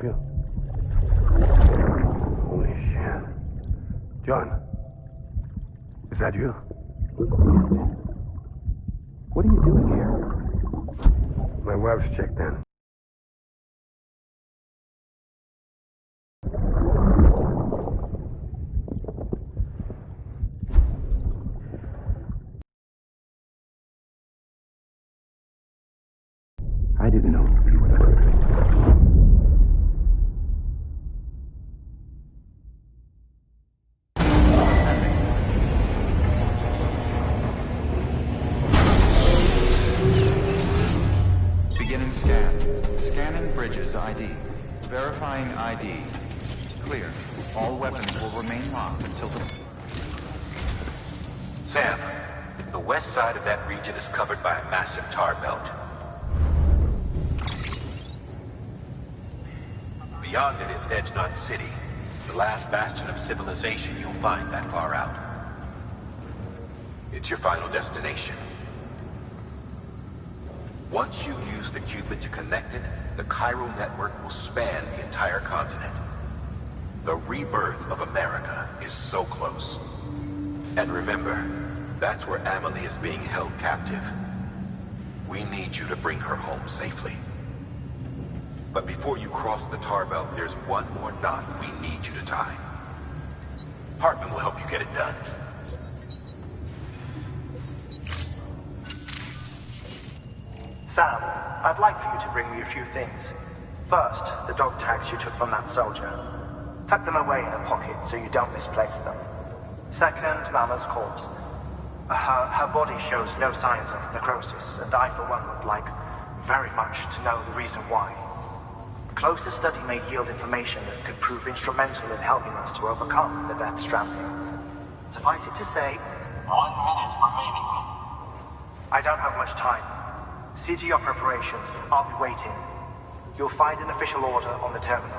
help you? Holy shit. John, is that you? What are you doing here? My wife's checked in. I didn't know you were that. Beginning scan. Scanning bridges ID. Verifying ID. Clear. All weapons will remain locked until the... Sam, the west side of that region is covered by a massive tar belt. Beyond it is Edgenot City, the last bastion of civilization you'll find that far out. It's your final destination. Once you use the Cupid to connect it, the chiral network will span the entire continent. The rebirth of America is so close. And remember, that's where Amelie is being held captive. We need you to bring her home safely. But before you cross the tar belt, there's one more knot we need you to tie. Hartman will help you get it done. Sam, I'd like for you to bring me a few things. First, the dog tags you took from that soldier. Tuck them away in a pocket so you don't misplace them. Second, Mama's corpse. Her body shows no signs of necrosis, and I, for one, would like very much to know the reason why. Closer study may yield information that could prove instrumental in helping us to overcome the death stranding. Suffice it to say, 1 minute remaining. I don't have much time. See to your preparations. I'll be waiting. You'll find an official order on the terminal.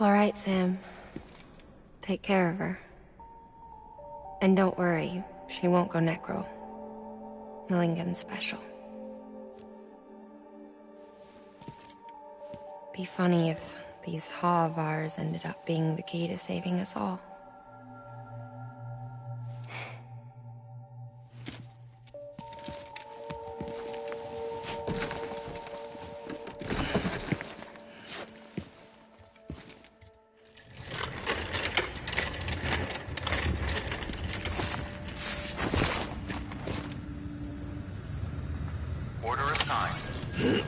All right, Sam. Take care of her. And don't worry, she won't go necro. Millingen's special. Be funny if these Ha of ours ended up being the key to saving us all. Order assigned.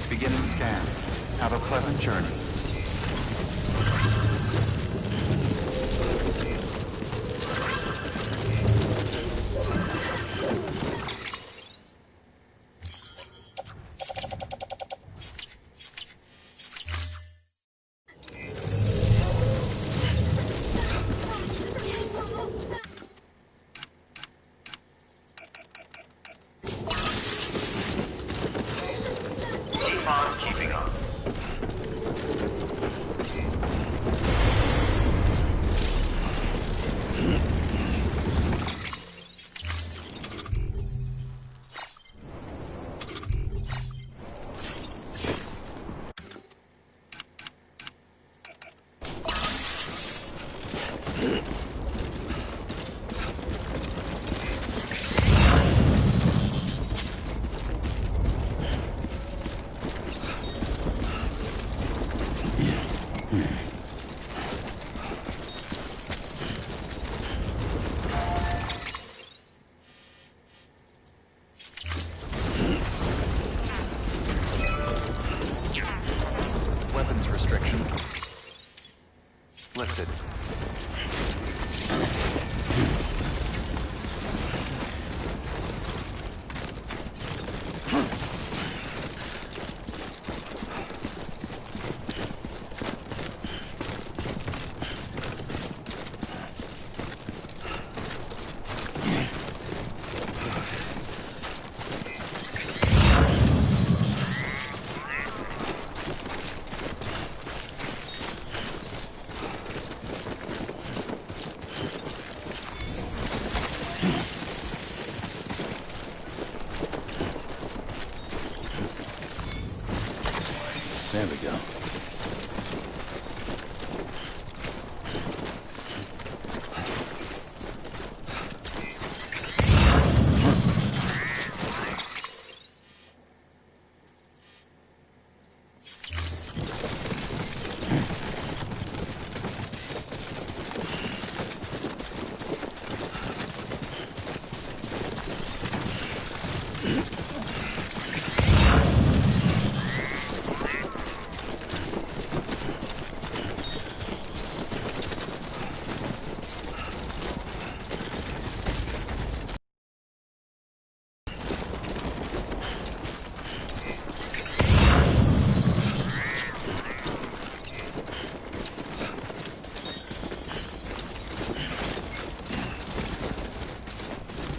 Beginning scan. Have a pleasant journey. Keep on keeping on. Weapons restriction lifted. There we go.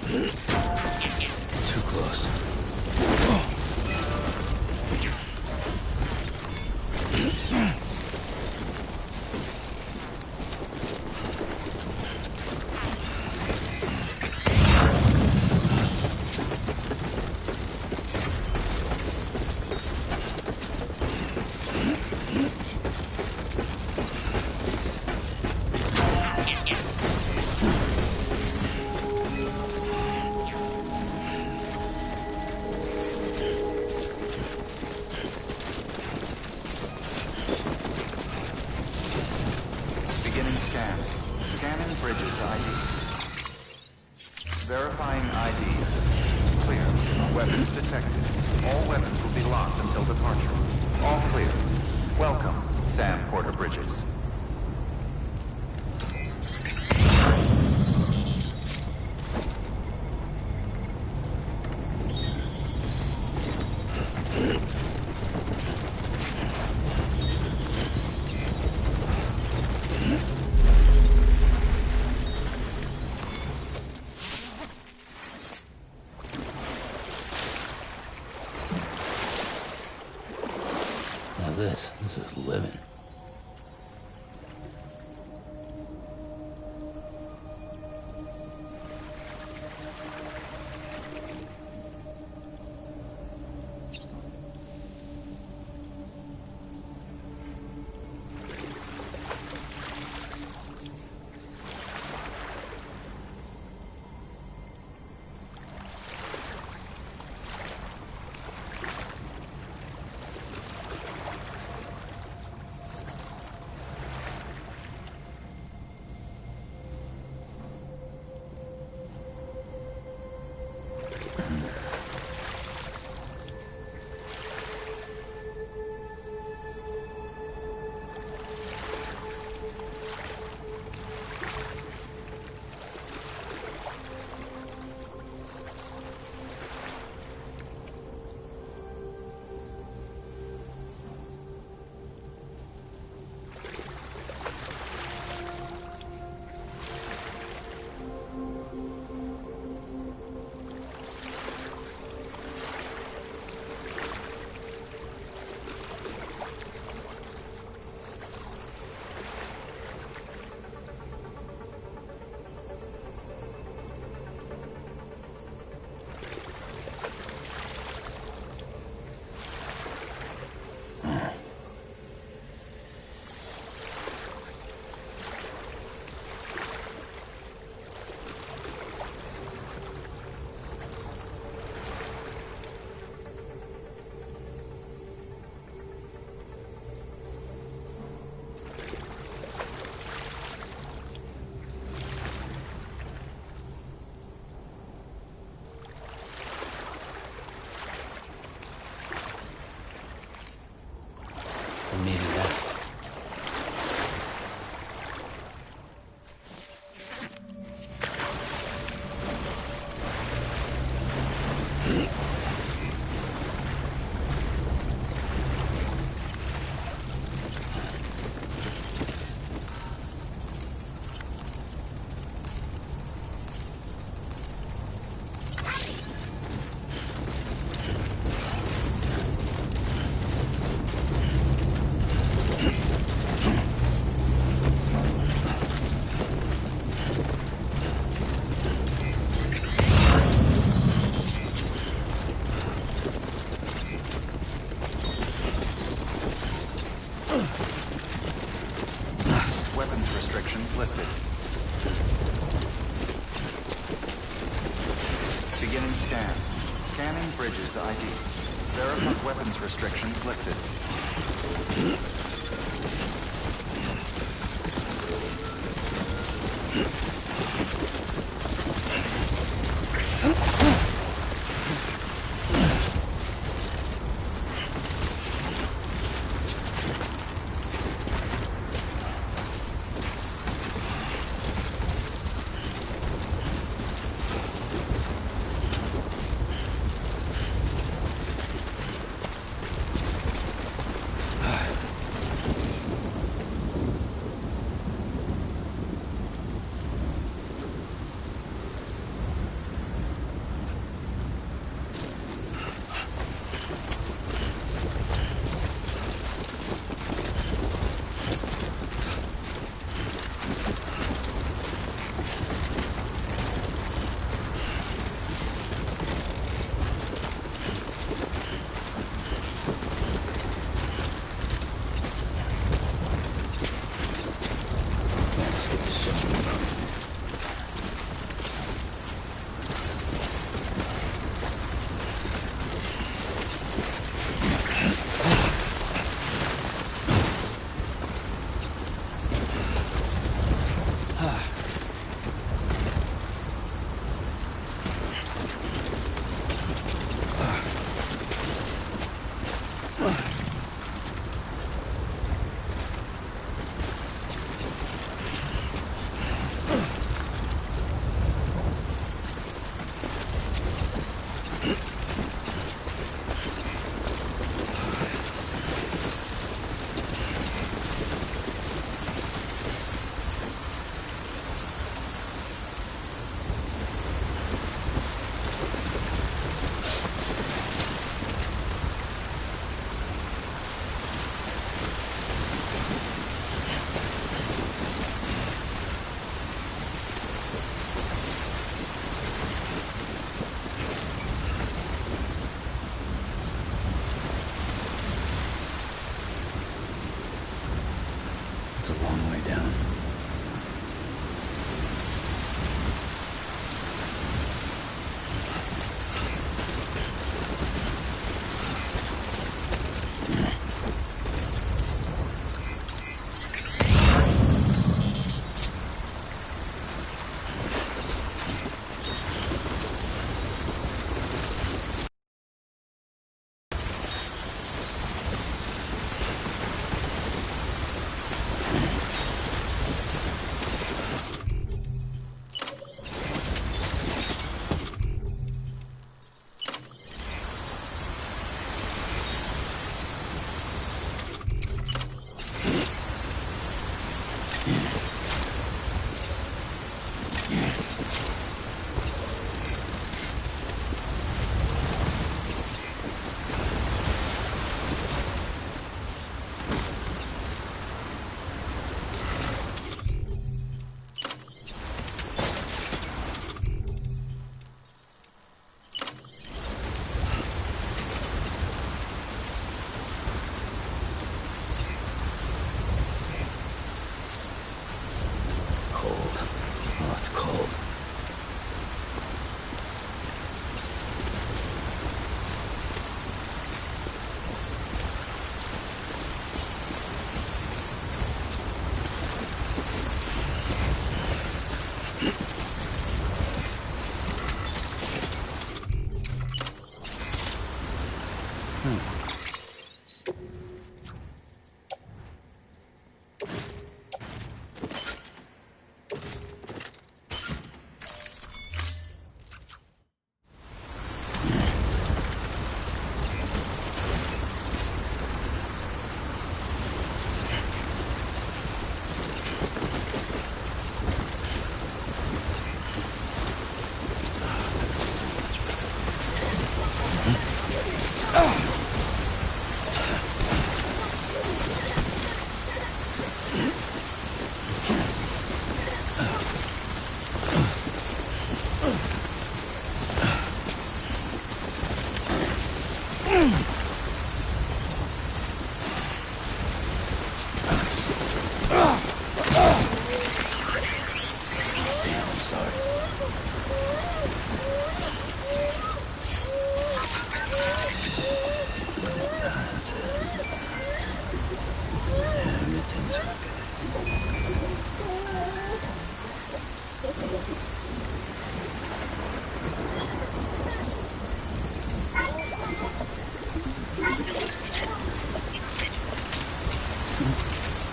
Too close. Beginning scan. Scanning bridges ID. Verifying ID. Clear. Weapons detected. All weapons will be locked until departure. All clear. Welcome, Sam Porter Bridges. this? This is living. I needed that. Weapons restrictions lifted. Beginning scan. Scanning bridges ID. Verify weapons restrictions lifted.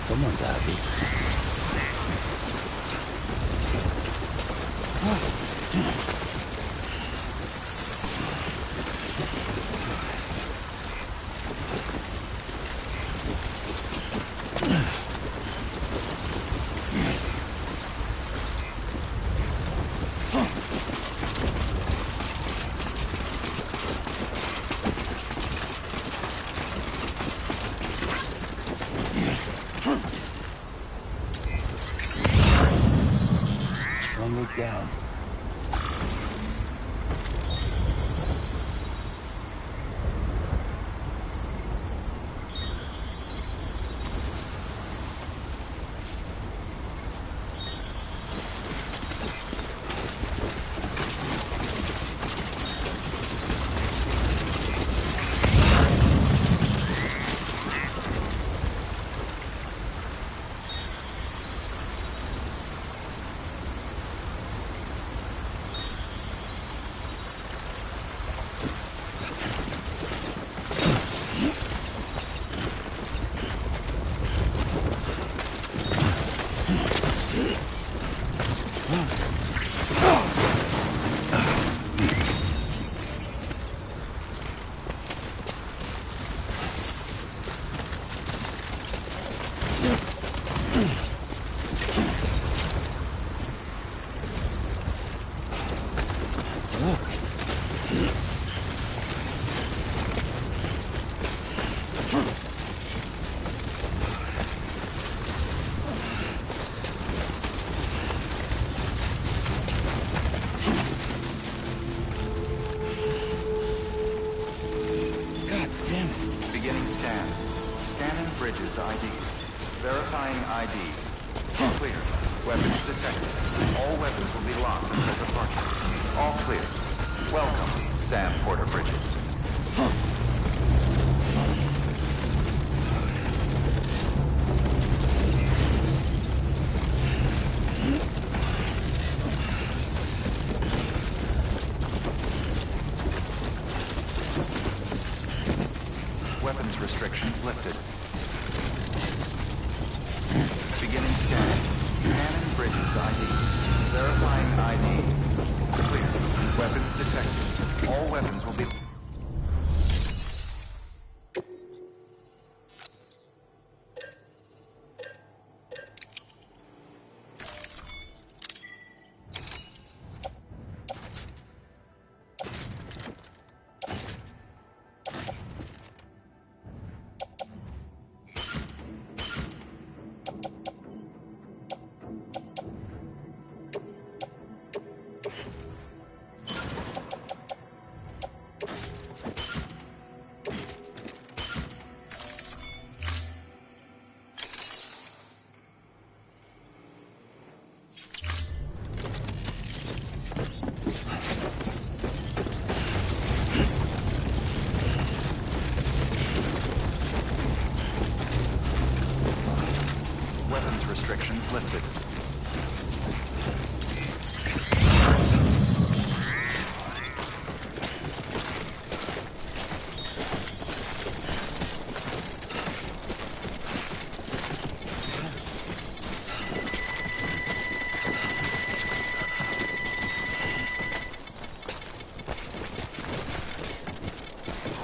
Someone's happy. One week down. Beginning scan. Scanning bridges ID. Verifying ID. Clear. Weapons detected. All weapons will be locked until departure. All clear. Welcome, Sam Porter Bridges. Weapons restrictions lifted. Beginning scan. Scanning bridges ID. Verifying ID. Clear. Weapons detected. All weapons will be...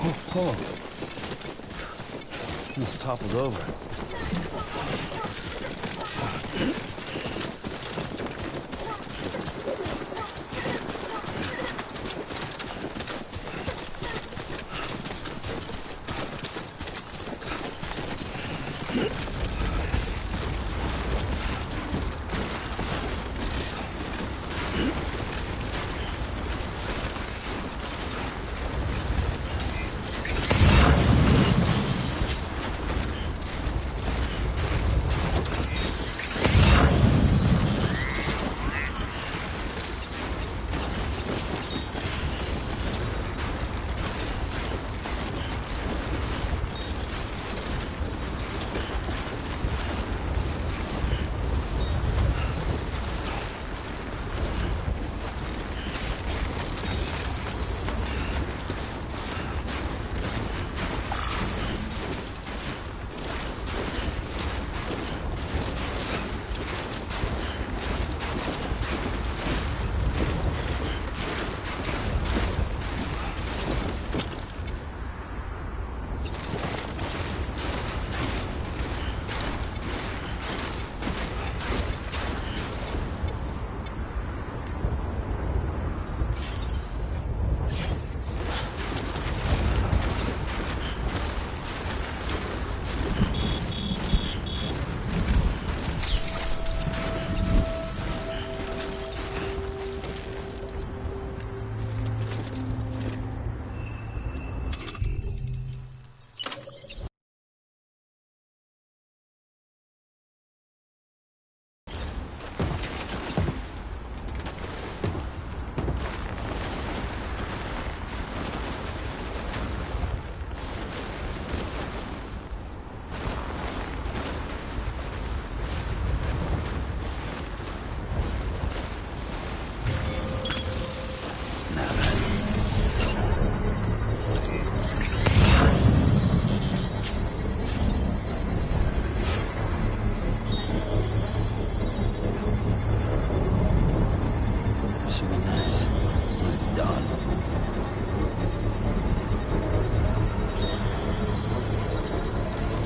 Oh. Almost toppled over.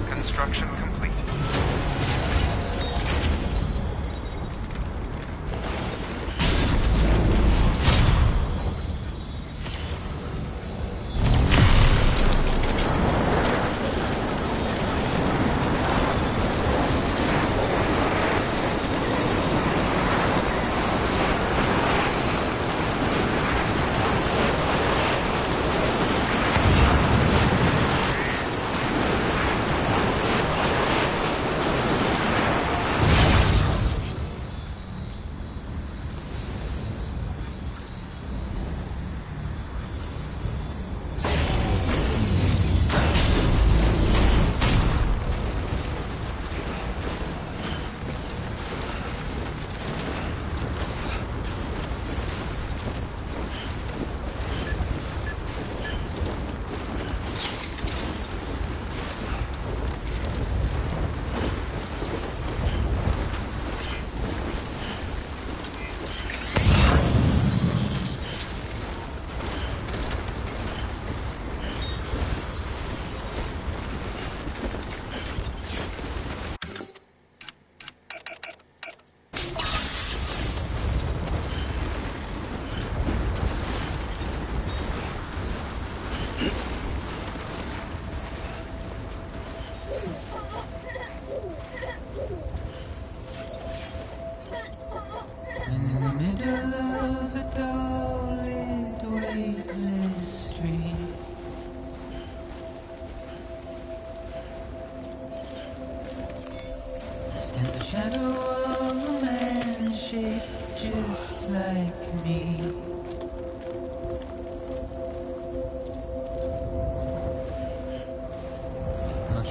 Construction complete.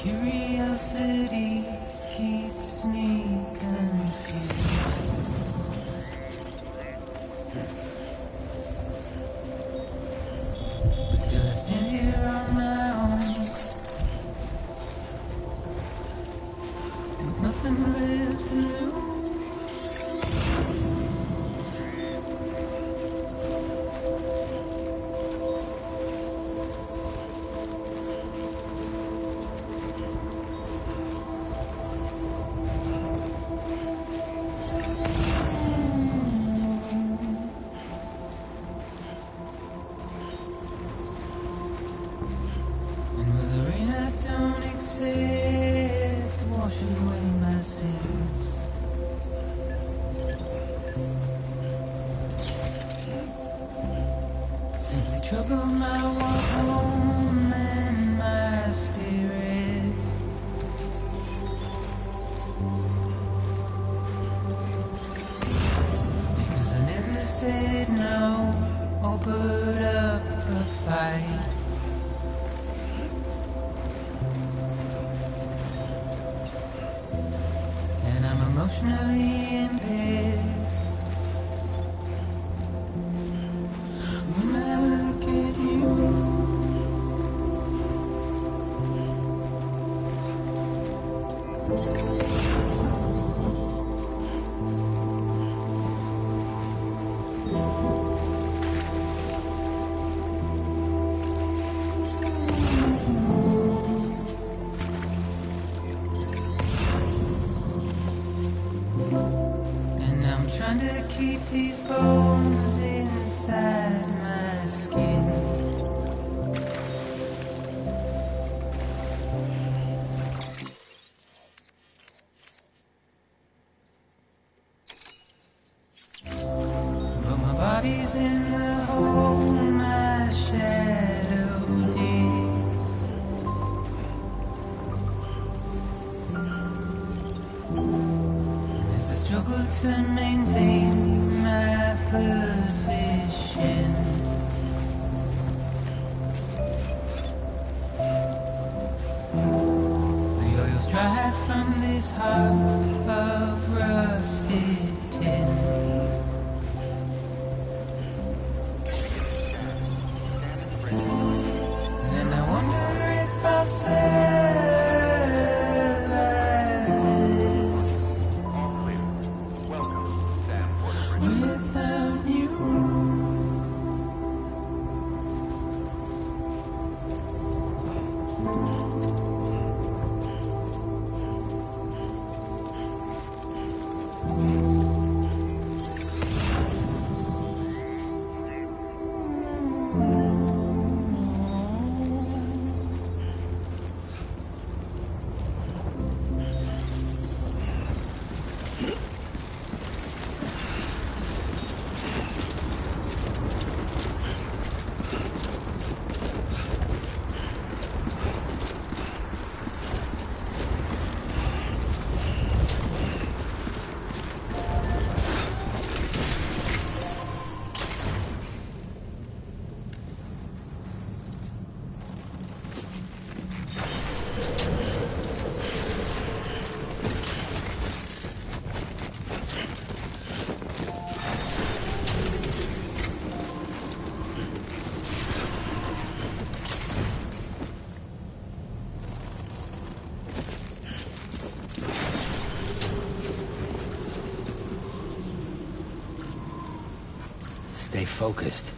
Curiosity keeps me confused. Still I stand here on my own, with nothing left to lose. simply trouble my walk home and my spirit. Because I never said no or put up a fight. And I'm emotionally impaired. When I look at you, and I'm trying to keep these bones inside my skin. But my body's in the hole my shadow digs. There's a struggle to maintain my position. The oil's dried from this heart of rusted tin. And I wonder if I'll survive All clear. Welcome, Sam Porter Bridges. without you. Stay focused.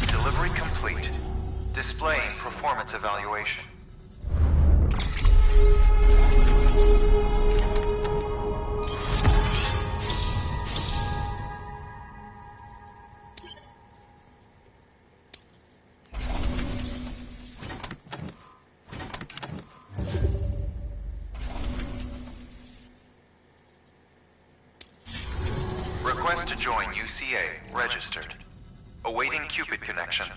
Delivery complete. Displaying performance evaluation. Request to join UCA. Registered. Awaiting Cupid connection.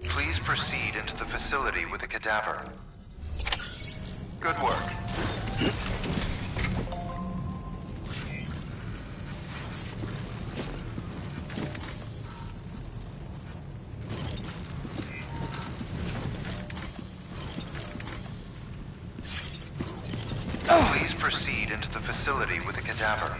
Please proceed into the facility with the cadaver. Good work. proceed into the facility with the cadaver.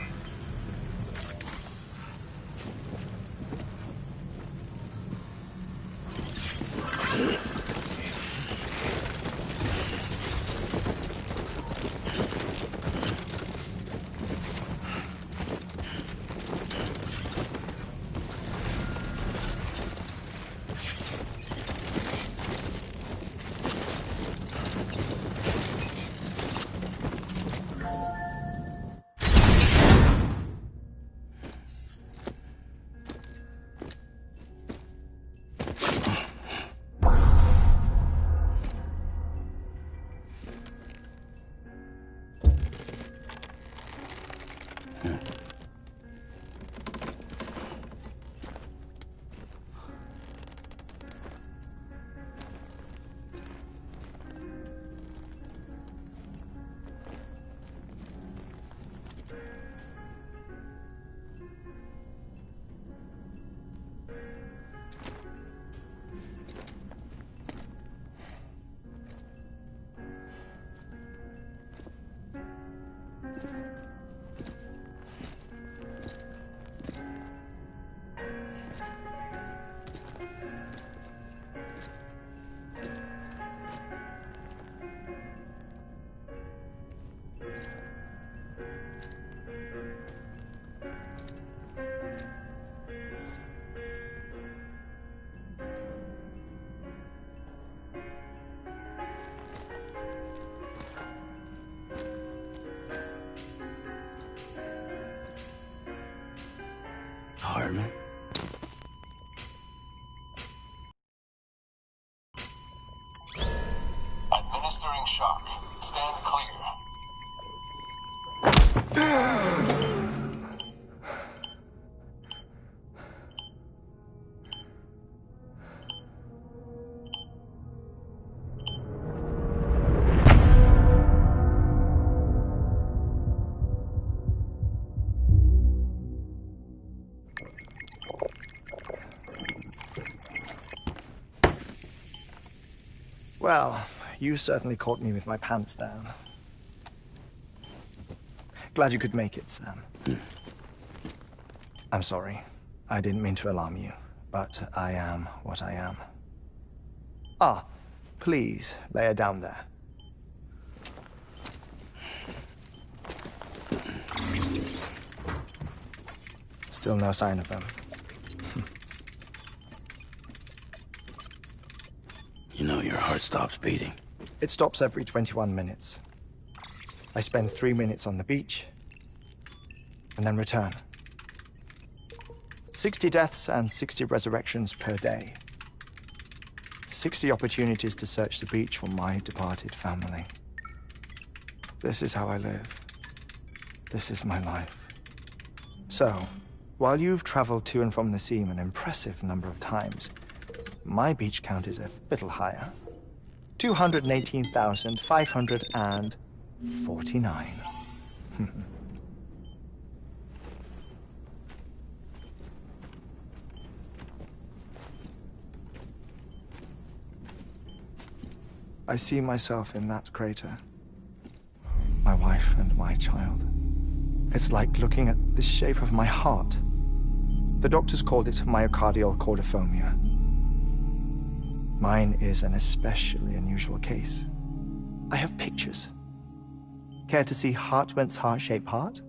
Hartman? Administering shock. Stand clear. Well, you certainly caught me with my pants down. Glad you could make it, Sam. I'm sorry. I didn't mean to alarm you, but I am what I am. Ah, please, lay her down there. Still no sign of them. You know your heart stops beating. It stops every 21 minutes. I spend 3 minutes on the beach, and then return. 60 deaths and 60 resurrections per day. 60 opportunities to search the beach for my departed family. This is how I live. This is my life. So, while you've traveled to and from the scene an impressive number of times, my beach count is a little higher. 218,549. I see myself in that crater. My wife and my child. It's like looking at the shape of my heart. The doctors called it myocardial cordiformia. Mine is an especially unusual case. I have pictures. Care to see Hartman's heart-shaped heart?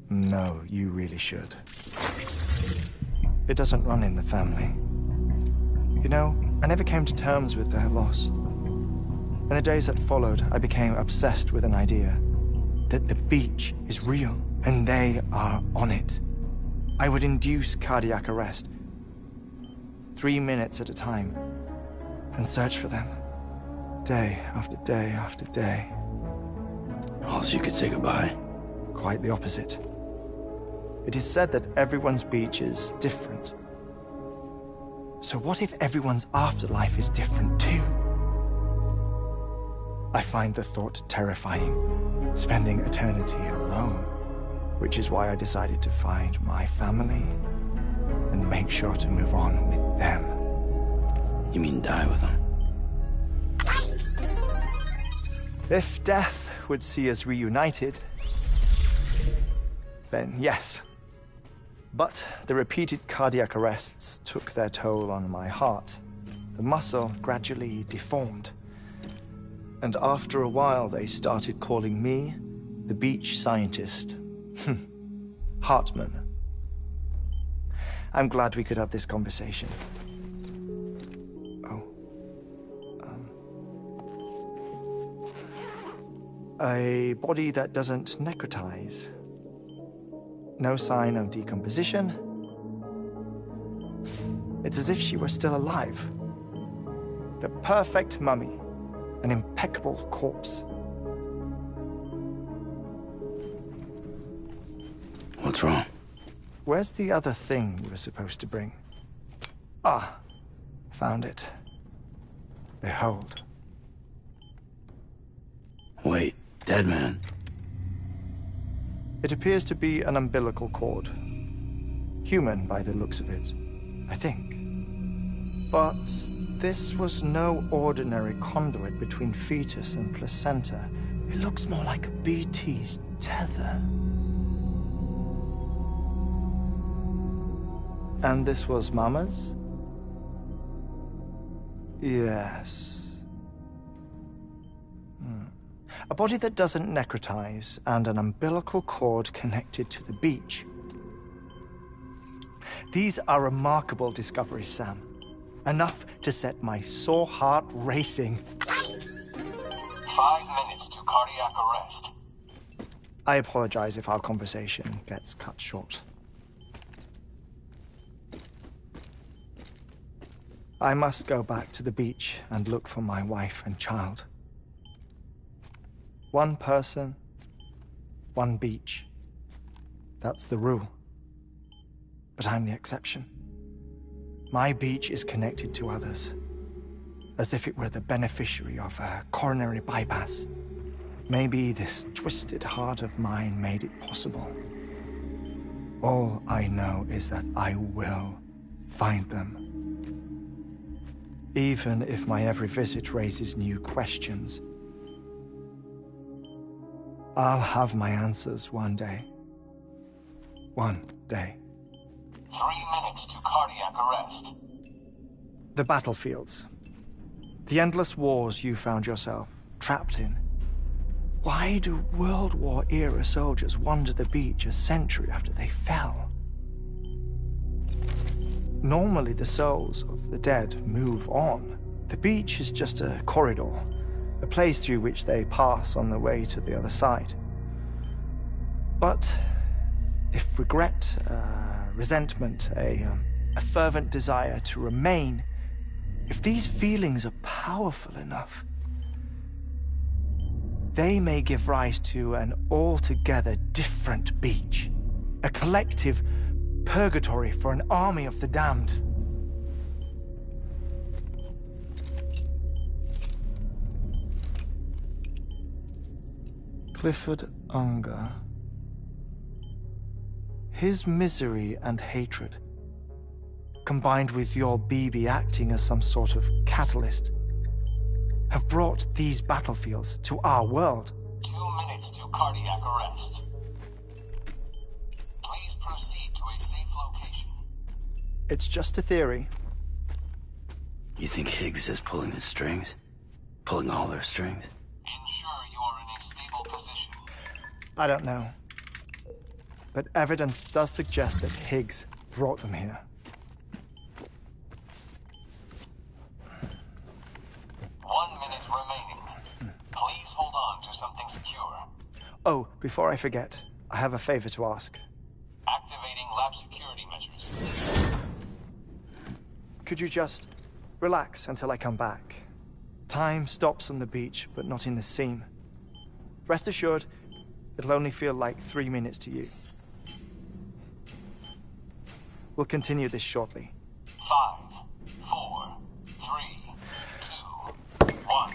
No, you really should. It doesn't run in the family. You know, I never came to terms with their loss. In the days that followed, I became obsessed with an idea that the beach is real, and they are on it. I would induce cardiac arrest, 3 minutes at a time, and search for them, day after day after day. Also, you could say goodbye. Quite the opposite. It is said that everyone's beach is different. So what if everyone's afterlife is different too? I find the thought terrifying, spending eternity alone, which is why I decided to find my family and make sure to move on with them. You mean die with them? If death would see us reunited, then yes. But the repeated cardiac arrests took their toll on my heart. The muscle gradually deformed. And after a while, they started calling me the beach scientist. Hartman. I'm glad we could have this conversation. Oh. A body that doesn't necrotize. No sign of decomposition. It's as if she were still alive. The perfect mummy. An impeccable corpse. What's wrong? Where's the other thing you were supposed to bring? Ah, found it. Behold. Wait, dead man. It appears to be an umbilical cord. Human by the looks of it, I think. But this was no ordinary conduit between fetus and placenta. It looks more like a BT's tether. And this was Mama's? Yes. A body that doesn't necrotize and an umbilical cord connected to the beach. These are remarkable discoveries, Sam. Enough to set my sore heart racing. 5 minutes to cardiac arrest. I apologize if our conversation gets cut short. I must go back to the beach and look for my wife and child. One person, one beach. That's the rule. But I'm the exception. My beach is connected to others, as if it were the beneficiary of a coronary bypass. Maybe this twisted heart of mine made it possible. All I know is that I will find them. Even if my every visit raises new questions. I'll have my answers one day. One day. 3 minutes to cardiac arrest. The battlefields. The endless wars you found yourself trapped in. Why do World War-era soldiers wander the beach a century after they fell? Normally, the souls of the dead move on. The beach is just a corridor, a place through which they pass on the way to the other side. But if regret, resentment, a fervent desire to remain, if these feelings are powerful enough, they may give rise to an altogether different beach, a collective purgatory for an army of the damned. Clifford Unger. His misery and hatred, combined with your BB acting as some sort of catalyst, have brought these battlefields to our world. 2 minutes to cardiac arrest. Please proceed to a safe location. It's just a theory. You think Higgs is pulling the strings? Pulling all their strings? Ensure you are in a stable position. I don't know. But evidence does suggest that Higgs brought them here. 1 minute remaining. Please hold on to something secure. Oh, before I forget, I have a favor to ask. Activating lab security measures. Could you just relax until I come back? Time stops on the beach, but not in the scene. Rest assured, it'll only feel like 3 minutes to you. We'll continue this shortly. 5, 4, 3, 2, 1.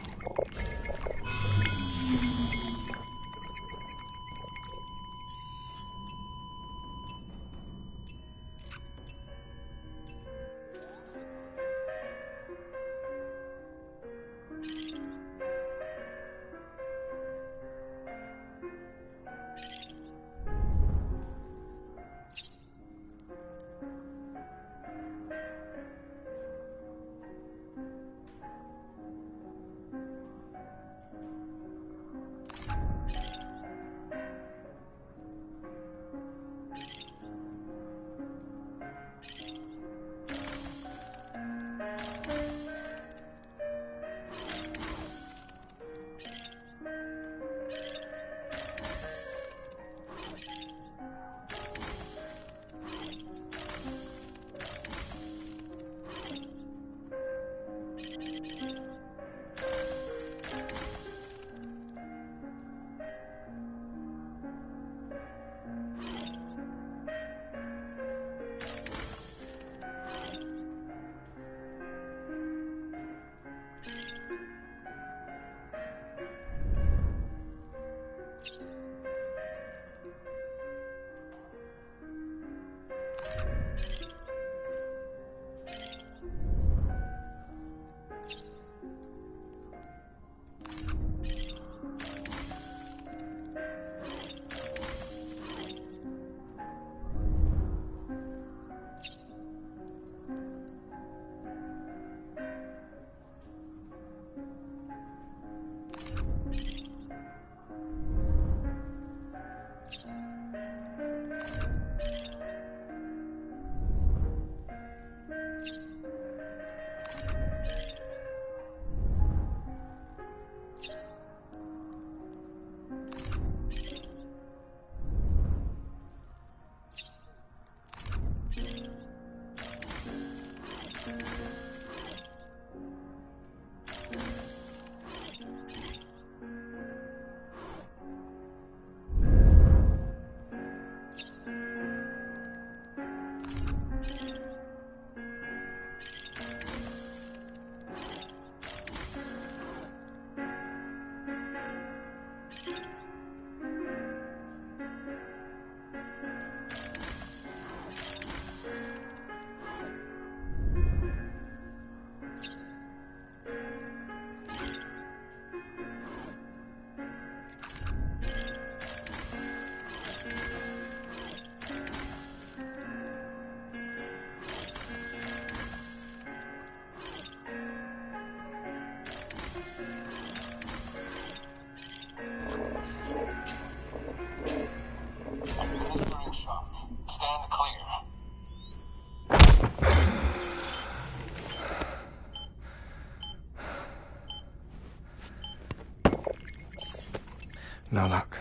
No luck.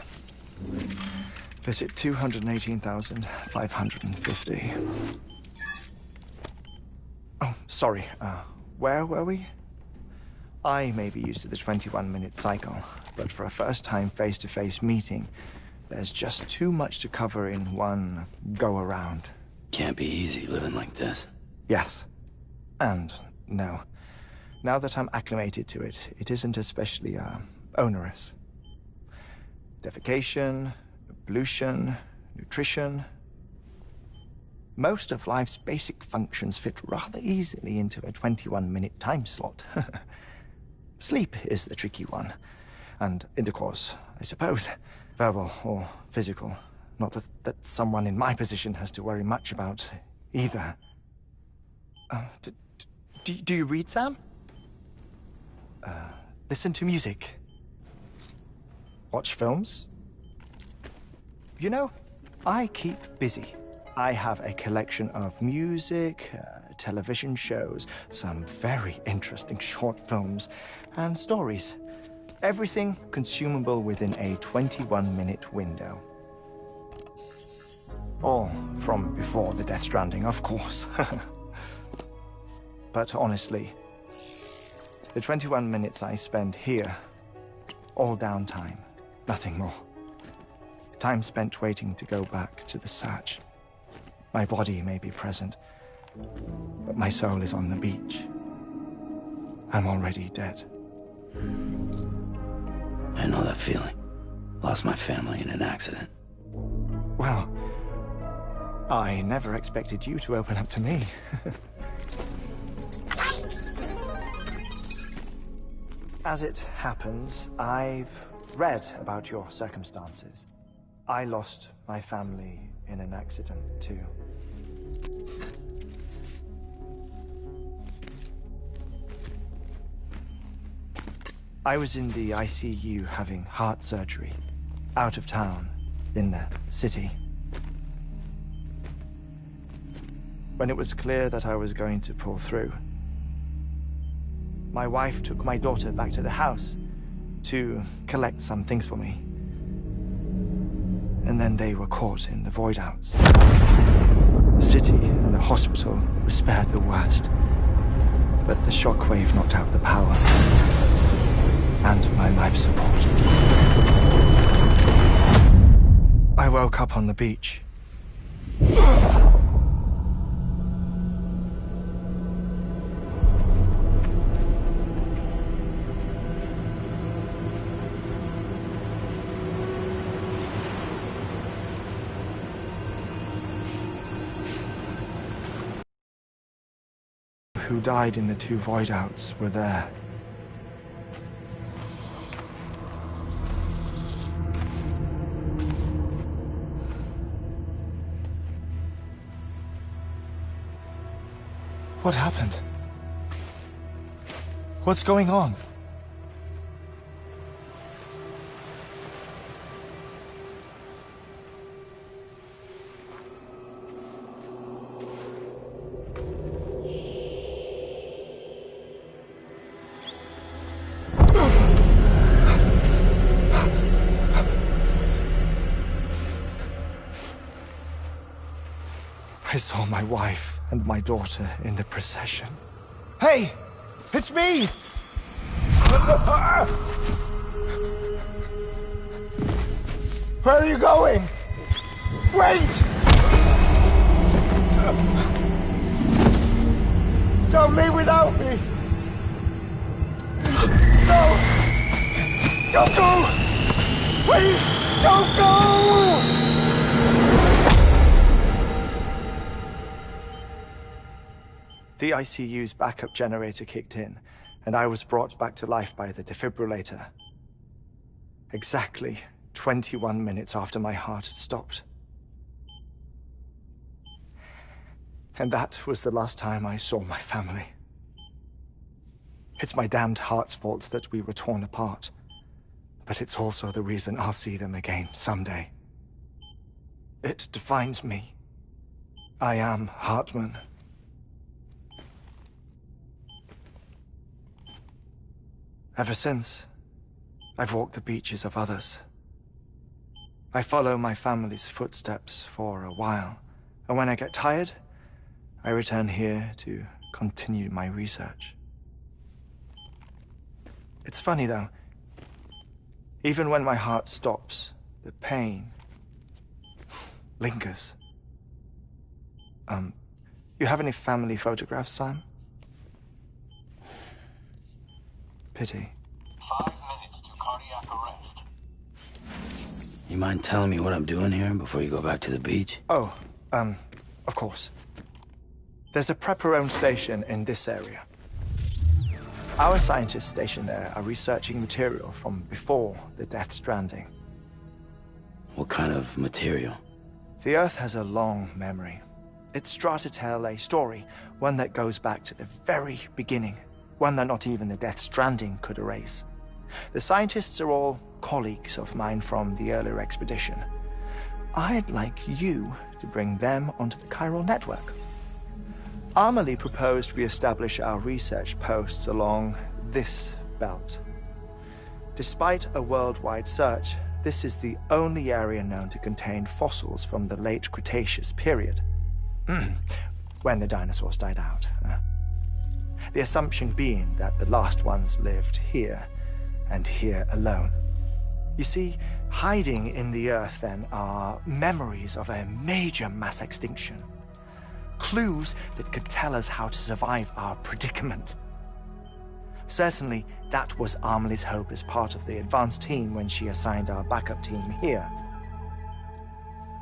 Visit 218,550. Oh, sorry. Where were we? I may be used to the 21-minute cycle, but for a first-time face-to-face meeting, there's just too much to cover in one go-around. Can't be easy living like this. Yes. And no. Now that I'm acclimated to it, it isn't especially, onerous. Defecation, pollution, nutrition. Most of life's basic functions fit rather easily into a 21-minute time slot. Sleep is the tricky one. And intercourse, I suppose. Verbal or physical. Not that someone in my position has to worry much about either. Do you read, Sam? Listen to music. Watch films? You know, I keep busy. I have a collection of music, television shows, some very interesting short films, and stories. Everything consumable within a 21-minute window. All from before the Death Stranding, of course. But honestly, the 21 minutes I spend here, all downtime, nothing more. Time spent waiting to go back to the search. My body may be present, but my soul is on the beach. I'm already dead. I know that feeling. Lost my family in an accident. Well, I never expected you to open up to me. As it happens, I've read about your circumstances. I lost my family in an accident, too. I was in the ICU having heart surgery, out of town, in the city. When it was clear that I was going to pull through, my wife took my daughter back to the house to collect some things for me. And then they were caught in the void-outs. The city and the hospital were spared the worst, but the shockwave knocked out the power and my life support. I woke up on the beach. Who died in the two void-outs were there. What happened? What's going on? I saw my wife and my daughter in the procession. Hey! It's me! Where are you going? Wait! Don't leave without me! No! Don't go! Please, don't go! The ICU's backup generator kicked in, and I was brought back to life by the defibrillator. Exactly 21 minutes after my heart had stopped. And that was the last time I saw my family. It's my damned heart's fault that we were torn apart, but it's also the reason I'll see them again someday. It defines me. I am Hartman. Ever since, I've walked the beaches of others, I follow my family's footsteps for a while, and when I get tired, I return here to continue my research. It's funny though, even when my heart stops, the pain lingers. You have any family photographs, Sam? Pity. 5 minutes to cardiac arrest. You mind telling me what I'm doing here before you go back to the beach? Oh, of course. There's a prepper-owned station in this area. Our scientists stationed there are researching material from before the Death Stranding. What kind of material? The Earth has a long memory. It's trying to tell a story, one that goes back to the very beginning, one that not even the Death Stranding could erase. The scientists are all colleagues of mine from the earlier expedition. I'd like you to bring them onto the chiral network. Amelie proposed we establish our research posts along this belt. Despite a worldwide search, this is the only area known to contain fossils from the late Cretaceous period, when the dinosaurs died out. The assumption being that the last ones lived here, and here alone. You see, hiding in the Earth, then, are memories of a major mass extinction. Clues that could tell us how to survive our predicament. Certainly, that was Amelie's hope as part of the advanced team when she assigned our backup team here.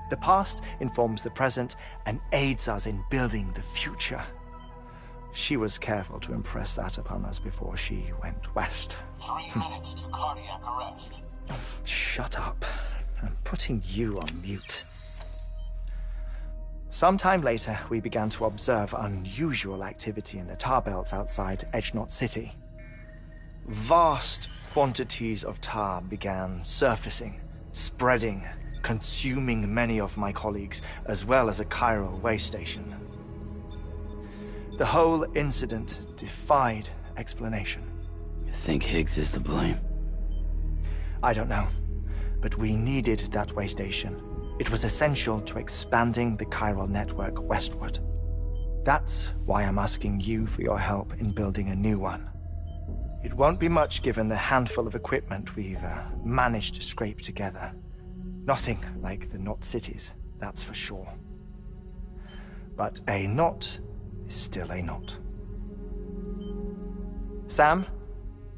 The past informs the present and aids us in building the future. She was careful to impress that upon us before she went west. 3 minutes to cardiac arrest. Shut up. I'm putting you on mute. Sometime later, we began to observe unusual activity in the tar belts outside Edgenot City. Vast quantities of tar began surfacing, spreading, consuming many of my colleagues, as well as a chiral way station. The whole incident defied explanation. You think Higgs is to blame? I don't know, but we needed that way station. It was essential to expanding the chiral network westward. That's why I'm asking you for your help in building a new one. It won't be much given the handful of equipment we've managed to scrape together. Nothing like the knot cities, that's for sure. But a knot is still a knot. Sam,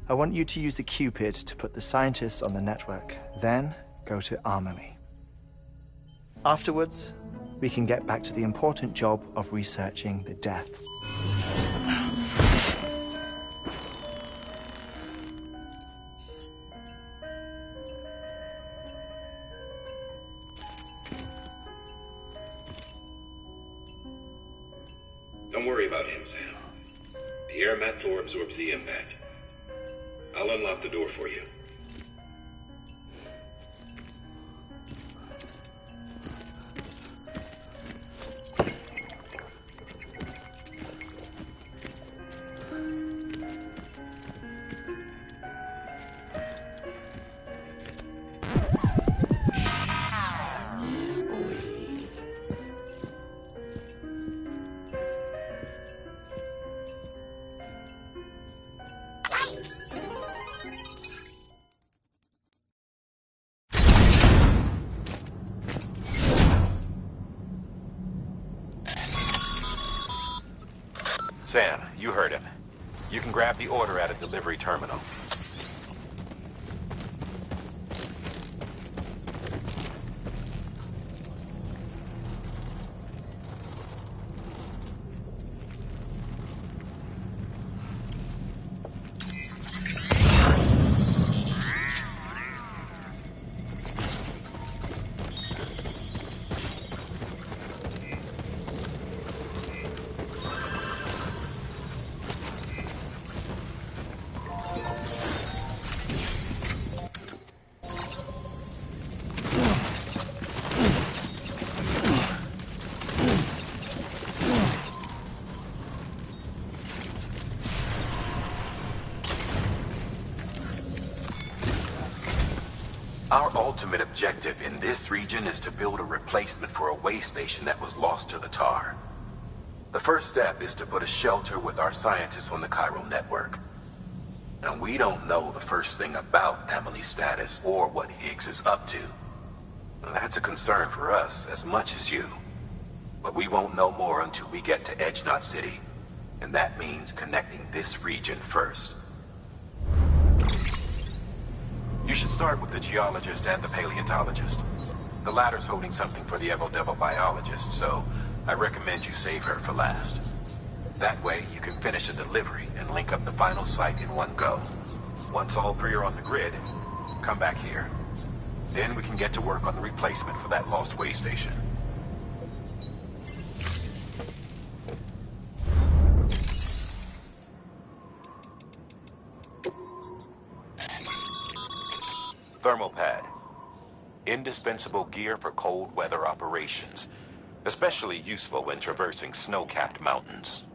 I want you to use the Cupid to put the scientists on the network, then go to Amelie. Afterwards, we can get back to the important job of researching the deaths. Don't worry about him, Sam. The air mat floor absorbs the impact. I'll unlock the door for you. Sam, you heard him. You can grab the order at a delivery terminal. Our ultimate objective in this region is to build a replacement for a way station that was lost to the tar. The first step is to put a shelter with our scientists on the chiral network. Now, we don't know the first thing about Emily's status or what Higgs is up to. Now, that's a concern for us as much as you. But we won't know more until we get to Edge Knot City. And that means connecting this region first. You should start with the geologist and the paleontologist. The latter's holding something for the Evo-Devo biologist, so I recommend you save her for last. That way, you can finish a delivery and link up the final site in one go. Once all three are on the grid, come back here. Then we can get to work on the replacement for that lost way station. Thermal pad. Indispensable gear for cold weather operations. Especially useful when traversing snow-capped mountains.